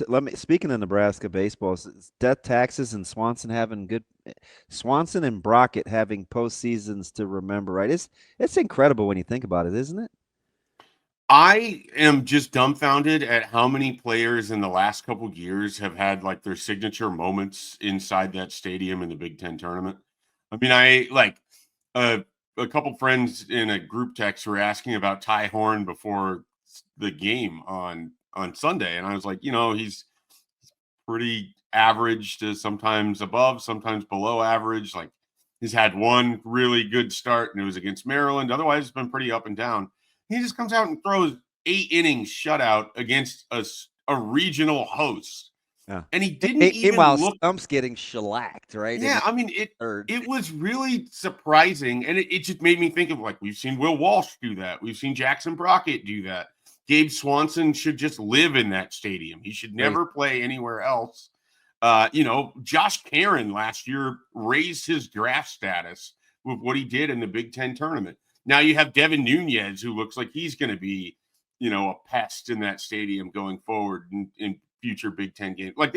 let me speaking of Nebraska baseball, death taxes and Swanson and Brockett having postseasons to remember, right? It's incredible when you think about it, isn't it? I am just dumbfounded at how many players in the last couple years have had like their signature moments inside that stadium in the Big Ten tournament. I mean, I like uh, a couple friends in a group text were asking about Ty Horn before the game on Sunday, and I was like, he's pretty average to sometimes above, sometimes below average. Like he's had one really good start, and it was against Maryland. Otherwise, it's been pretty up and down. He just comes out and throws 8 innings shutout against a regional host, Yeah. and he didn't even Meanwhile, look. Stump's getting shellacked, right? In Yeah, the I mean third. it was really surprising, and it just made me think of like we've seen Will Walsh do that, we've seen Jackson Brockett do that. Gabe Swanson should just live in that stadium. He should Crazy. never play anywhere else. Josh Karen last year raised his draft status with what he did in the Big Ten tournament. Now you have Devin Nunez, who looks like he's going to be, a pest in that stadium going forward in future Big Ten games. Like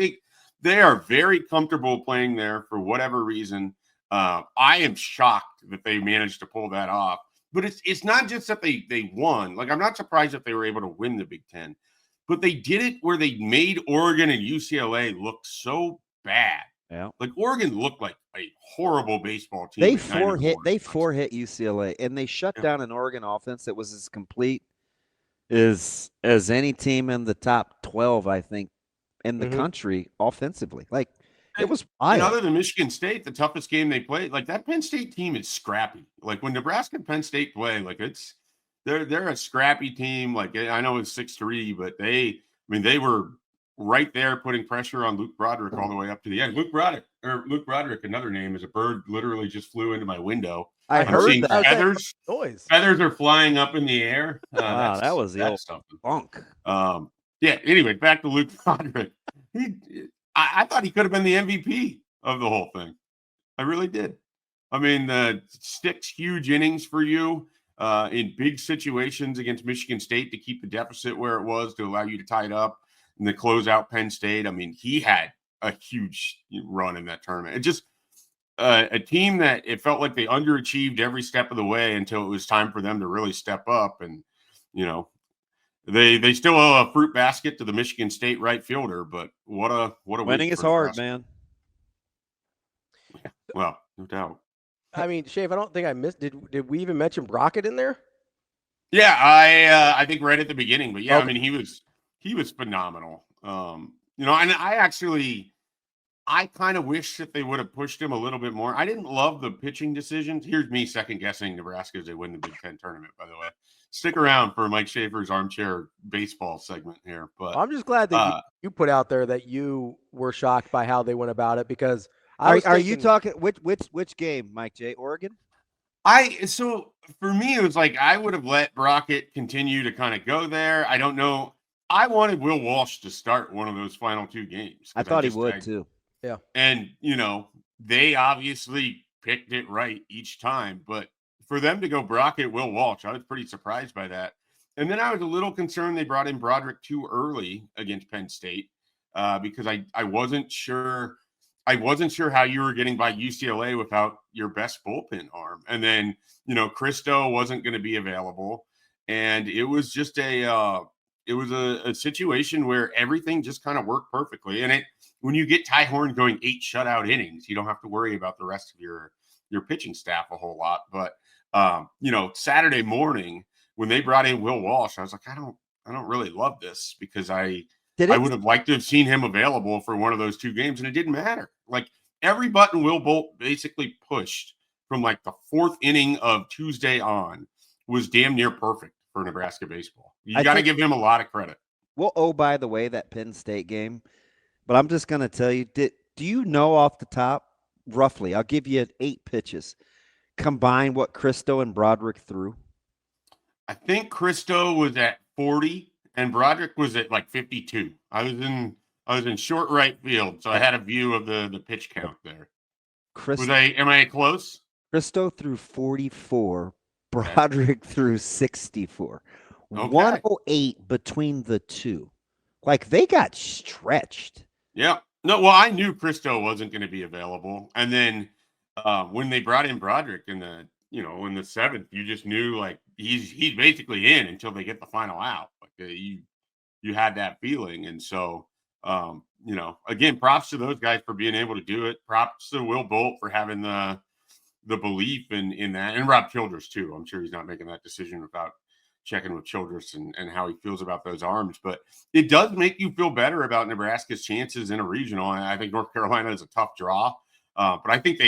they are very comfortable playing there for whatever reason. I am shocked that they managed to pull that off. But it's not just that they won. Like I'm not surprised that they were able to win the Big Ten, but they did it where they made Oregon and UCLA look so bad. Yeah. Like Oregon looked like a horrible baseball team. They four hit UCLA, and they shut down an Oregon offense that was as complete as any team in the top 12, I think, in the country offensively. Like it was And wild. other than Michigan State, the toughest game they played, like that Penn State team is scrappy. Like when Nebraska and Penn State play, like they're a scrappy team. Like I know it's 6-3, but they were right there putting pressure on Luke Broderick all the way up to the end. Luke Broderick, another name, is a bird literally just flew into my window. I I'm heard seeing that. feathers. Noise. Feathers are flying up in the air. Wow, that was the old something. funk. Yeah. Anyway, back to Luke Broderick. I thought he could have been the MVP of the whole thing. I really did. I mean, 6 huge innings for you in big situations against Michigan State to keep the deficit where it was to allow you to tie it up and to close out Penn State. I mean, he had a huge run in that tournament. It just a team that it felt like they underachieved every step of the way until it was time for them to really step up. And, they still owe a fruit basket to the Michigan State right fielder, but what a Winning week is for hard, Nebraska. man. Yeah, well, no doubt. I mean, Schaefer, I don't think I missed. Did we even mention Brockett in there? Yeah, I think right at the beginning, but yeah, okay. I mean he was phenomenal. And I kind of wish that they would have pushed him a little bit more. I didn't love the pitching decisions. Here's me second guessing Nebraska as they win the Big Ten tournament, by the way. Stick around for Mike Schaefer's armchair baseball segment here. But I'm just glad that you put out there that you were shocked by how they went about it, because are you talking which game, Mike J? Oregon? So for me, it was like I would have let Brockett continue to kind of go there. I don't know. I wanted Will Walsh to start one of those final 2 games. I thought he would too. Yeah. And, they obviously picked it right each time. But for them to go Brockett, Will Walsh, I was pretty surprised by that. And then I was a little concerned they brought in Broderick too early against Penn State because I wasn't sure. I wasn't sure how you were getting by UCLA without your best bullpen arm. And then, Christo wasn't going to be available. And it was just a situation where everything just kind of worked perfectly. And when you get Ty Horn going 8 shutout innings, you don't have to worry about the rest of your pitching staff a whole lot. But, Saturday morning when they brought in Will Walsh, I was like, I don't really love this because I would have liked to have seen him available for one of those 2 games, and it didn't matter. Like every button Will Bolt basically pushed from like the 4th inning of Tuesday on was damn near perfect for Nebraska baseball. You got to give him a lot of credit. Well, by the way, that Penn State game, but I'm just going to tell you, do you know off the top, roughly, I'll give you 8 pitches, combine what Christo and Broderick threw? I think Christo was at 40 and Broderick was at like 52. I was in short right field, so I had a view of the pitch count there. Am I close? Christo threw 44, Broderick threw 64. Okay. 108 between the two. Like they got stretched. Yeah. No, well, I knew Christo wasn't going to be available. And then when they brought in Broderick in the, in the 7th, you just knew like he's basically in until they get the final out. Like you had that feeling. And so, again, props to those guys for being able to do it. Props to Will Bolt for having the belief in that, and Rob Childress too. I'm sure he's not making that decision without checking with Childress and how he feels about those arms. But it does make you feel better about Nebraska's chances in a regional. And I think North Carolina is a tough draw. But I think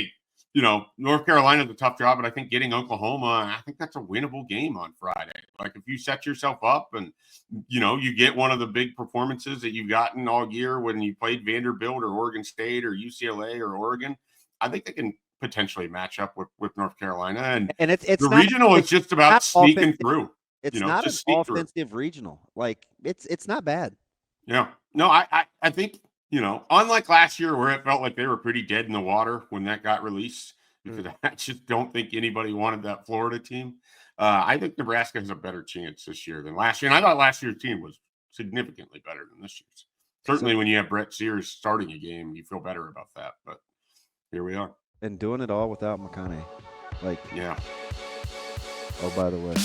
North Carolina is a tough draw, but I think getting Oklahoma, I think that's a winnable game on Friday. Like if you set yourself up and, you get one of the big performances that you've gotten all year when you played Vanderbilt or Oregon State or UCLA or Oregon, I think they can potentially match up with North Carolina. And it's the not, regional is just about sneaking through. It's not an offensive regional. Like it's not bad. Yeah. No, I think, unlike last year where it felt like they were pretty dead in the water when that got released, because I just don't think anybody wanted that Florida team. I think Nebraska has a better chance this year than last year. And I thought last year's team was significantly better than this year's. Certainly when you have Brett Sears starting a game, you feel better about that. But here we are. And doing it all without McConaughey. Yeah. Oh, by the way.